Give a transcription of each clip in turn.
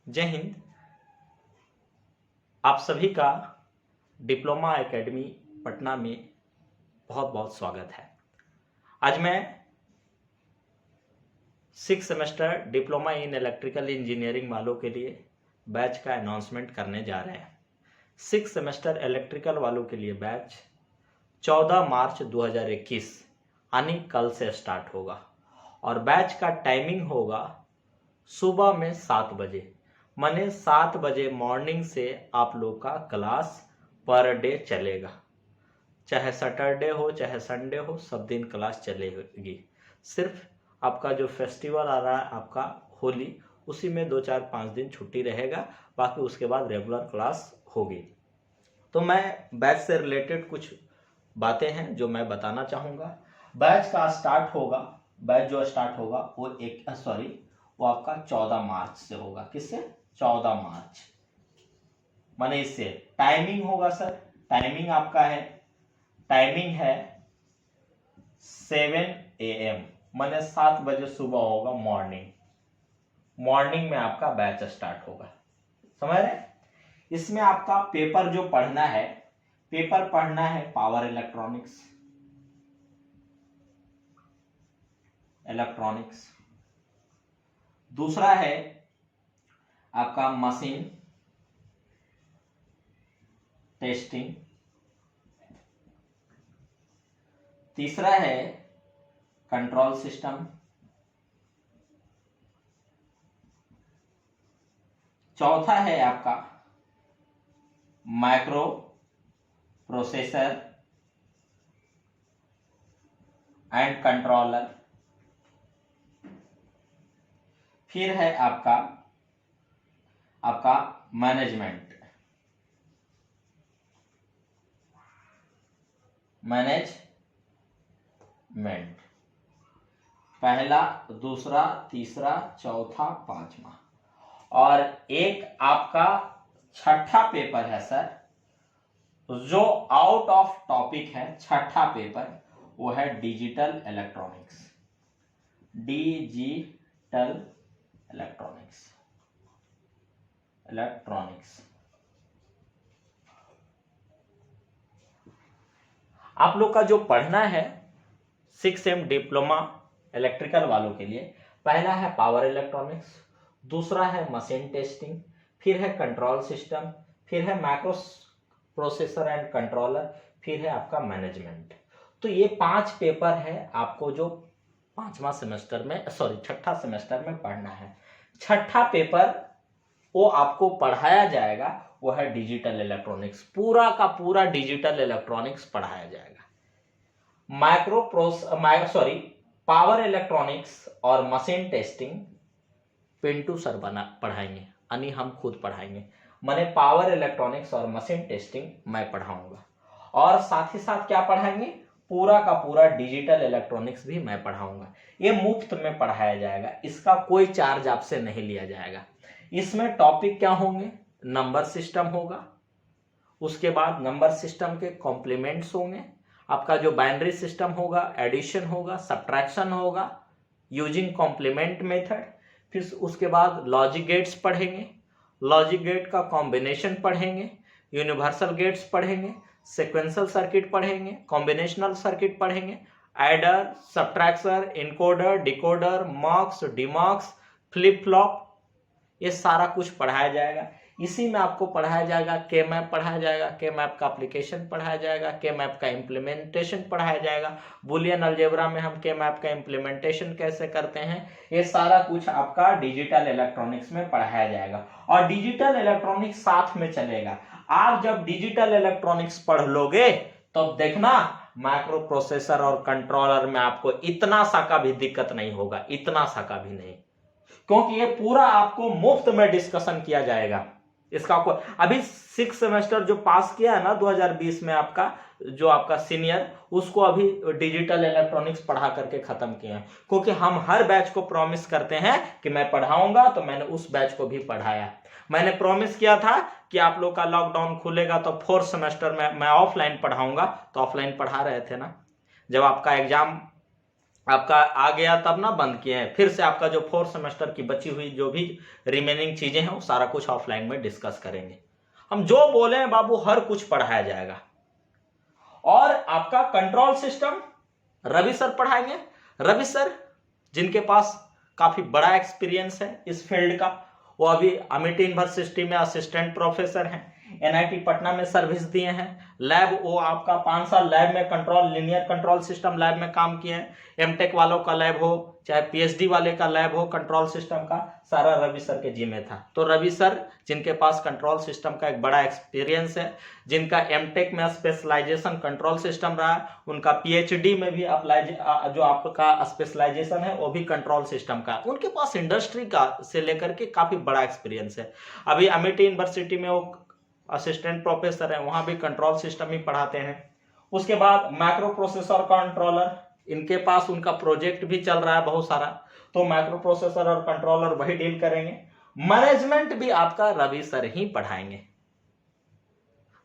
जय हिंद। आप सभी का डिप्लोमा एकेडमी पटना में बहुत बहुत स्वागत है। आज मैं 6 semester diploma in electrical engineering वालों के लिए बैच का अनाउंसमेंट करने जा रहे हैं। 6 सेमेस्टर इलेक्ट्रिकल वालों के लिए बैच 14 मार्च 2021 यानी कल से स्टार्ट होगा और बैच का टाइमिंग होगा सुबह में 7 बजे, माने 7 बजे मॉर्निंग से आप लोग का क्लास पर डे चलेगा। चाहे सैटरडे हो चाहे संडे हो, सब दिन क्लास चलेगी। सिर्फ आपका जो फेस्टिवल आ रहा है आपका होली, उसी में 2-4-5 दिन छुट्टी रहेगा, बाकी उसके बाद रेगुलर क्लास होगी। तो मैं बैच से रिलेटेड कुछ बातें हैं जो मैं बताना चाहूँगा। बैच का स्टार्ट होगा, बैच जो स्टार्ट होगा वो आपका 14 मार्च से होगा। किससे? 14 मार्च। माने इससे टाइमिंग होगा सर, टाइमिंग आपका है, टाइमिंग है 7 AM, माने 7 बजे सुबह होगा। मॉर्निंग में आपका बैच स्टार्ट होगा। समझ रहे? इसमें आपका पेपर जो पढ़ना है, पेपर पढ़ना है पावर इलेक्ट्रॉनिक्स, दूसरा है आपका मशीन टेस्टिंग, तीसरा है कंट्रोल सिस्टम, चौथा है आपका माइक्रो प्रोसेसर एंड कंट्रोलर, फिर है आपका मैनेजमेंट, पहला, दूसरा, तीसरा, चौथा, पांचवा, और एक आपका छठा पेपर है सर, जो आउट ऑफ टॉपिक है। छठा पेपर वो है डिजिटल इलेक्ट्रॉनिक्स, आप लोग का जो पढ़ना है 6M डिप्लोमा इलेक्ट्रिकल वालों के लिए, पहला है पावर इलेक्ट्रॉनिक्स, दूसरा है मशीन टेस्टिंग, फिर है कंट्रोल सिस्टम, फिर है माइक्रो प्रोसेसर एंड कंट्रोलर, फिर है आपका मैनेजमेंट। तो ये 5 पेपर है आपको जो छठा सेमेस्टर में पढ़ना है। छठा पेपर वो आपको पढ़ाया जाएगा, वो है डिजिटल इलेक्ट्रॉनिक्स। पूरा का पूरा डिजिटल इलेक्ट्रॉनिक्स पढ़ाया जाएगा। पावर इलेक्ट्रॉनिक्स और मशीन टेस्टिंग पिंटू सर पढ़ाएंगे, यानी हम खुद पढ़ाएंगे। मैंने पावर इलेक्ट्रॉनिक्स और मशीन टेस्टिंग मैं पढ़ाऊंगा, और साथ ही साथ क्या पढ़ाएंगे, पूरा का पूरा डिजिटल इलेक्ट्रॉनिक्स भी मैं पढ़ाऊंगा। ये मुफ्त में पढ़ाया जाएगा, इसका कोई चार्ज आपसे नहीं लिया जाएगा। इसमें टॉपिक क्या होंगे? नंबर सिस्टम होगा, उसके बाद नंबर सिस्टम के कॉम्प्लीमेंट्स होंगे, आपका जो बाइनरी सिस्टम होगा, एडिशन होगा, सब्ट्रैक्शन होगा यूजिंग कॉम्प्लीमेंट मेथड, फिर उसके बाद लॉजिक गेट्स पढ़ेंगे, लॉजिक गेट का कॉम्बिनेशन पढ़ेंगे, यूनिवर्सल गेट्स पढ़ेंगे, सीक्वेंशियल सर्किट पढ़ेंगे, कॉम्बिनेशनल सर्किट पढ़ेंगे, adder, subtractor, encoder, decoder, mux, demux, flip flop, ये सारा कुछ पढ़ाया जाएगा। इसी में आपको पढ़ाया जाएगा के मैप पढ़ाया जाएगा, के मैप का एप्लीकेशन पढ़ाया जाएगा, के मैप का इम्प्लीमेंटेशन पढ़ाया जाएगा, बुलियन अलजेब्रा में हम के मैप का इम्प्लीमेंटेशन कैसे करते हैं, ये सारा कुछ आपका डिजिटल इलेक्ट्रॉनिक्स में पढ़ाया जाएगा। और डिजिटल इलेक्ट्रॉनिक्स साथ में चलेगा। आप जब डिजिटल इलेक्ट्रॉनिक्स पढ़ लोगे तो देखना माइक्रो प्रोसेसर और कंट्रोलर में आपको इतना सा का भी दिक्कत नहीं होगा, इतना सा का भी नहीं, क्योंकि ये पूरा आपको मुफ्त में डिस्कशन किया जाएगा। इसका को अभी 6 सेमेस्टर जो पास किया है ना 2020 में, जो आपका सीनियर, उसको अभी डिजिटल इलेक्ट्रॉनिक्स पढ़ा करके खत्म किए हैं, क्योंकि हम हर बैच को प्रॉमिस करते हैं कि मैं पढ़ाऊंगा, तो मैंने उस बैच को भी पढ़ाया। मैंने प्रॉमिस किया था कि आप लोग का लॉकडाउन खुलेगा तो 4th सेमेस्टर में मैं ऑफलाइन पढ़ाऊंगा, तो ऑफलाइन पढ़ा रहे थे ना। जब आपका एग्जाम आपका आ गया तब ना बंद किए हैं, फिर से आपका जो 4th सेमेस्टर की बची हुई जो भी रिमेनिंग चीजें हैं वो सारा कुछ ऑफलाइन में डिस्कस करेंगे। हम जो बोले हैं बाबू हर कुछ पढ़ाया जाएगा। और आपका कंट्रोल सिस्टम रवि सर पढ़ाएंगे। रवि सर जिनके पास काफी बड़ा एक्सपीरियंस है इस फील्ड का, वो अभी अमिटी यूनिवर्सिटी में असिस्टेंट प्रोफेसर हैं, एनआईटी पटना में सर्विस दिए हैं। लैब वो आपका 5 साल लैब में control linear control system lab में काम किए हैं। एमटेक वालों का लैब हो चाहे पीएचडी वाले का लैब हो, कंट्रोल सिस्टम का सारा रवि सर के जिम्मे था। तो रवि सर जिनके पास कंट्रोल सिस्टम का एक बड़ा एक्सपीरियंस है, जिनका एमटेक में स्पेशलाइजेशन कंट्रोल सिस्टम रहा, उनका पीएचडी में भी जो आपका स्पेशलाइजेशन है वो भी कंट्रोल सिस्टम का, उनके पास इंडस्ट्री का से लेकर के काफी बड़ा एक्सपीरियंस है। अभी अमिटी यूनिवर्सिटी में वो असिस्टेंट प्रोफेसर है, वहां भी कंट्रोल सिस्टम ही पढ़ाते हैं। उसके बाद माइक्रो प्रोसेसर कंट्रोलर, इनके पास उनका प्रोजेक्ट भी चल रहा है बहुत सारा, तो माइक्रो प्रोसेसर और कंट्रोलर वही डील करेंगे। मैनेजमेंट भी आपका रवि सर ही पढ़ाएंगे।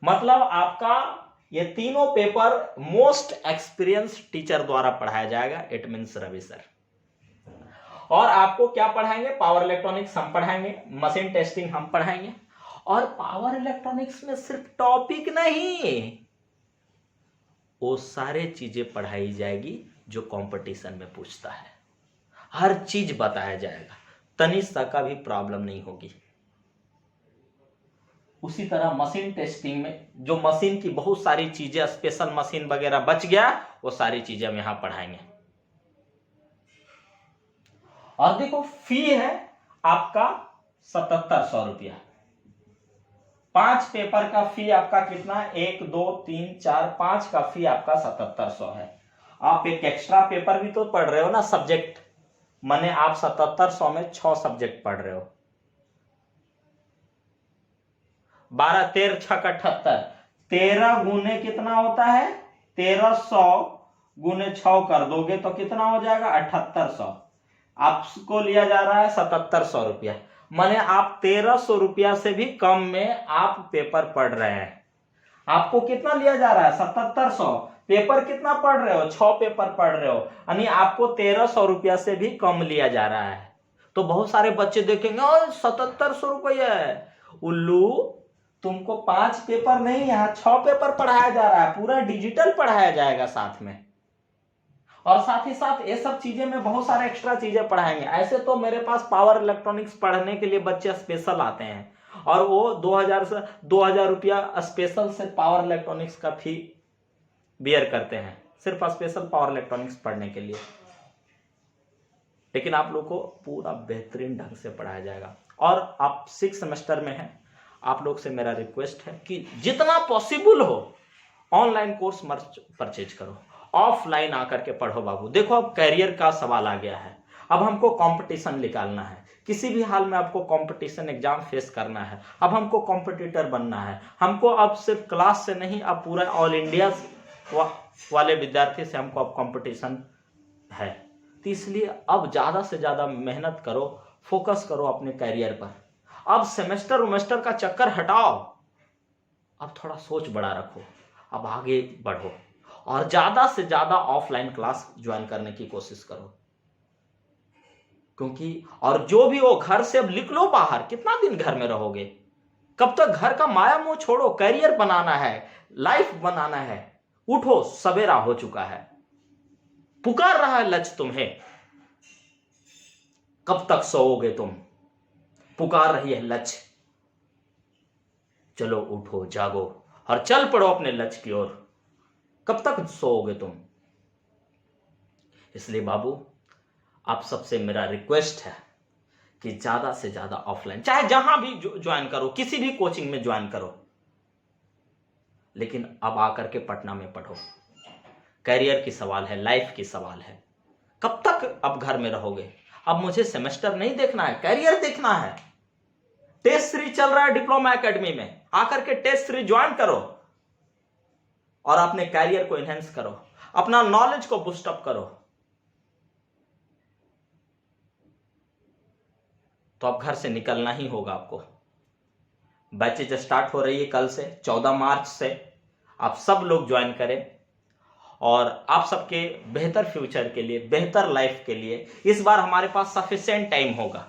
मतलब आपका ये तीनों पेपर मोस्ट एक्सपीरियंस टीचर द्वारा पढ़ाया जाएगा, इट मींस रवि सर। और आपको क्या पढ़ाएंगे? पावर इलेक्ट्रॉनिक्स हम पढ़ाएंगे, मशीन टेस्टिंग हम पढ़ाएंगे। और पावर इलेक्ट्रॉनिक्स में सिर्फ टॉपिक नहीं, वो सारे चीजें पढ़ाई जाएगी जो कंपटीशन में पूछता है, हर चीज बताया जाएगा, तनिष्क का भी प्रॉब्लम नहीं होगी। उसी तरह मशीन टेस्टिंग में जो मशीन की बहुत सारी चीजें, स्पेशल मशीन वगैरह बच गया, वो सारी चीजें हम यहां पढ़ाएंगे। और देखो फी है आपका 7700 रुपया। 5 पेपर का फी आपका कितना? 1 2 3 4 5 का फी आपका 7700 है। आप एक एक्स्ट्रा पेपर भी तो पढ़ रहे हो ना, सब्जेक्ट, माने आप 7700 में 6 सब्जेक्ट पढ़ रहे हो। 12 13 6 78, 13 गुने कितना होता है? 1300 गुने 6 कर दोगे तो कितना हो जाएगा? 7800। आपको लिया जा रहा है 7700 रुपया, माने आप 1300 रुपया से भी कम में आप पेपर पढ़ रहे हैं। आपको कितना लिया जा रहा है? 7700। पेपर कितना पढ़ रहे हो? 6 पेपर पढ़ रहे हो, यानी आपको 1300 रुपया से भी कम लिया जा रहा है। तो बहुत सारे बच्चे देखेंगे 7700 रुपया है। उल्लू, तुमको 5 पेपर नहीं, यहाँ 6 पेपर पढ़ाया जा रहा है, पूरा डिजिटल पढ़ाया जाएगा साथ में। और साथ ही साथ ये सब चीजें में बहुत सारे एक्स्ट्रा चीजें पढ़ाएंगे। ऐसे तो मेरे पास पावर इलेक्ट्रॉनिक्स पढ़ने के लिए बच्चे स्पेशल आते हैं, और वो 2000 रुपया स्पेशल से पावर इलेक्ट्रॉनिक्स का फी बियर करते हैं, सिर्फ स्पेशल पावर इलेक्ट्रॉनिक्स पढ़ने के लिए। लेकिन आप लोग को पूरा बेहतरीन ढंग से पढ़ाया जाएगा। और आप 6 सेमेस्टर में हैं, आप लोग से मेरा रिक्वेस्ट है कि जितना पॉसिबल हो ऑनलाइन कोर्स मत परचेज करो, ऑफलाइन आकर के पढ़ो बाबू। देखो अब कैरियर का सवाल आ गया है, अब हमको कंपटीशन निकालना है, किसी भी हाल में आपको कंपटीशन एग्जाम फेस करना है। अब हमको कॉम्पिटिटर बनना है, हमको अब सिर्फ क्लास से नहीं, अब पूरा ऑल इंडिया वाले विद्यार्थी से हमको अब कंपटीशन है। तो इसलिए अब ज्यादा से ज्यादा मेहनत करो, फोकस करो अपने कैरियर पर। अब सेमेस्टर का चक्कर हटाओ, अब थोड़ा सोच बड़ा रखो, अब आगे बढ़ो और ज्यादा से ज्यादा ऑफलाइन क्लास ज्वाइन करने की कोशिश करो। क्योंकि और जो भी हो घर से अब निकलो बाहर, कितना दिन घर में रहोगे? कब तक घर का माया मोह छोड़ो, कैरियर बनाना है, लाइफ बनाना है। उठो, सवेरा हो चुका है, पुकार रहा है लक्ष्य तुम्हें। कब तक सोओगे तुम? पुकार रही है लक्ष्य। चलो उठो, जागो और चल पड़ो अपने लक्ष्य की ओर। कब तक सोओगे तुम? इसलिए बाबू आप सबसे मेरा रिक्वेस्ट है कि ज्यादा से ज्यादा ऑफलाइन, चाहे जहां भी ज्वाइन करो, किसी भी कोचिंग में ज्वाइन करो, लेकिन अब आकर के पटना में पढ़ो। कैरियर की सवाल है, लाइफ की सवाल है। कब तक अब घर में रहोगे? अब मुझे सेमेस्टर नहीं देखना है, कैरियर देखना है। टेस्ट सीरीज चल रहा है डिप्लोमा एकेडमी में, आकर के टेस्ट सीरीज ज्वाइन करो और अपने कैरियर को एनहेंस करो, अपना नॉलेज को बूस्ट अप करो। तो अब घर से निकलना ही होगा आपको। बैचेज स्टार्ट हो रही है कल से, 14 मार्च से। आप सब लोग ज्वाइन करें और आप सबके बेहतर फ्यूचर के लिए, बेहतर लाइफ के लिए इस बार हमारे पास सफिशिएंट टाइम होगा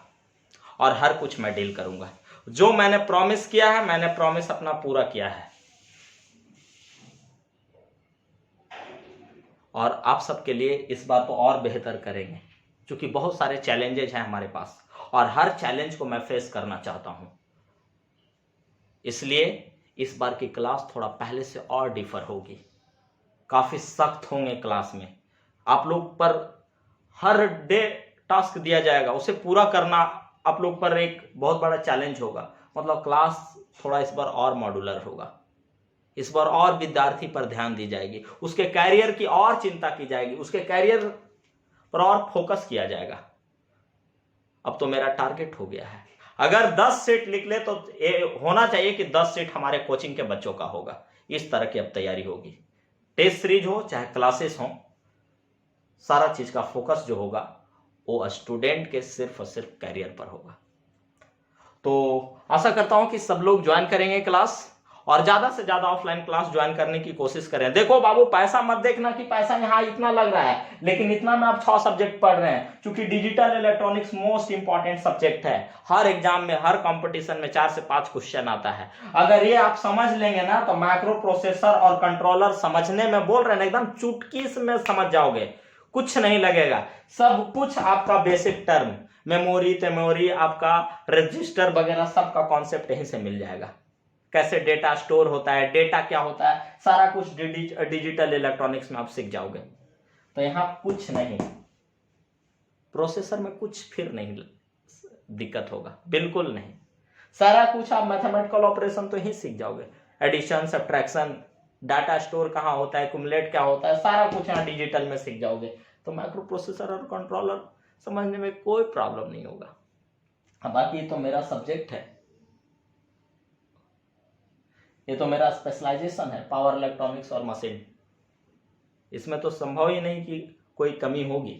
और हर कुछ मैं डील करूंगा। जो मैंने प्रॉमिस किया है, मैंने प्रॉमिस अपना पूरा किया है और आप सबके लिए इस बार तो और बेहतर करेंगे, क्योंकि बहुत सारे चैलेंजेस हैं हमारे पास और हर चैलेंज को मैं फेस करना चाहता हूं। इसलिए इस बार की क्लास थोड़ा पहले से और डिफर होगी, काफी सख्त होंगे क्लास में। आप लोग पर हर डे टास्क दिया जाएगा, उसे पूरा करना आप लोग पर एक बहुत बड़ा चैलेंज होगा। मतलब क्लास थोड़ा इस बार और मॉड्यूलर होगा, इस बार और विद्यार्थी पर ध्यान दी जाएगी, उसके कैरियर की और चिंता की जाएगी, उसके कैरियर पर और फोकस किया जाएगा। अब तो मेरा टारगेट हो गया है, अगर 10 सीट निकले तो ये होना चाहिए कि 10 सीट हमारे कोचिंग के बच्चों का होगा। इस तरह की अब तैयारी होगी। टेस्ट सीरीज हो चाहे क्लासेस हो, सारा चीज का फोकस जो होगा वो स्टूडेंट के सिर्फ और सिर्फ कैरियर पर होगा। तो आशा करता हूं कि सब लोग ज्वाइन करेंगे क्लास और ज्यादा से ज्यादा ऑफलाइन क्लास ज्वाइन करने की कोशिश करें। देखो बाबू, पैसा मत देखना कि पैसा यहाँ इतना लग रहा है, लेकिन इतना में आप 6 सब्जेक्ट पढ़ रहे हैं, क्योंकि digital electronics most important subject है। हर एग्जाम में, हर कंपटीशन में 4 से 5 क्वेश्चन आता है। अगर ये आप समझ लेंगे ना तो माइक्रो प्रोसेसर और कंट्रोलर समझने में, बोल रहे हैं एकदम चुटकी में समझ जाओगे, कुछ नहीं लगेगा। सब कुछ आपका बेसिक टर्म, मेमोरी तेमोरी, आपका रजिस्टर वगैरह सबका कॉन्सेप्ट यहीं से मिल जाएगा। कैसे डेटा स्टोर होता है, डेटा क्या होता है, सारा कुछ डिजिटल इलेक्ट्रॉनिक्स में आप सीख जाओगे। तो यहां कुछ नहीं, प्रोसेसर में कुछ फिर नहीं दिक्कत होगा, बिल्कुल नहीं। सारा कुछ आप मैथमेटिकल ऑपरेशन तो ही सीख जाओगे, एडिशन, सब्ट्रैक्शन, डाटा स्टोर कहां होता है, कुमुलेट क्या होता है, सारा कुछ यहाँ डिजिटल में सीख जाओगे। तो माइक्रो प्रोसेसर और कंट्रोलर समझने में कोई प्रॉब्लम नहीं होगा। बाकी ये तो मेरा सब्जेक्ट है, ये तो मेरा स्पेशलाइजेशन है, पावर इलेक्ट्रॉनिक्स और मशीन। इसमें तो संभव ही नहीं कि कोई कमी होगी।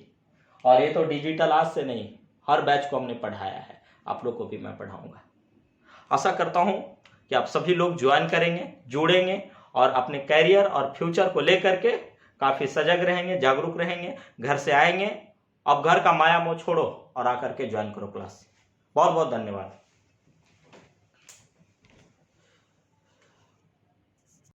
और ये तो डिजिटल आज से नहीं, हर बैच को हमने पढ़ाया है, आप लोग को भी मैं पढ़ाऊंगा। आशा करता हूं कि आप सभी लोग ज्वाइन करेंगे, जुड़ेंगे और अपने कैरियर और फ्यूचर को लेकर के काफी सजग रहेंगे, जागरूक रहेंगे। घर से आएंगे, अब घर का माया मोह छोड़ो और आकर के ज्वाइन करो क्लास। बहुत बहुत धन्यवाद।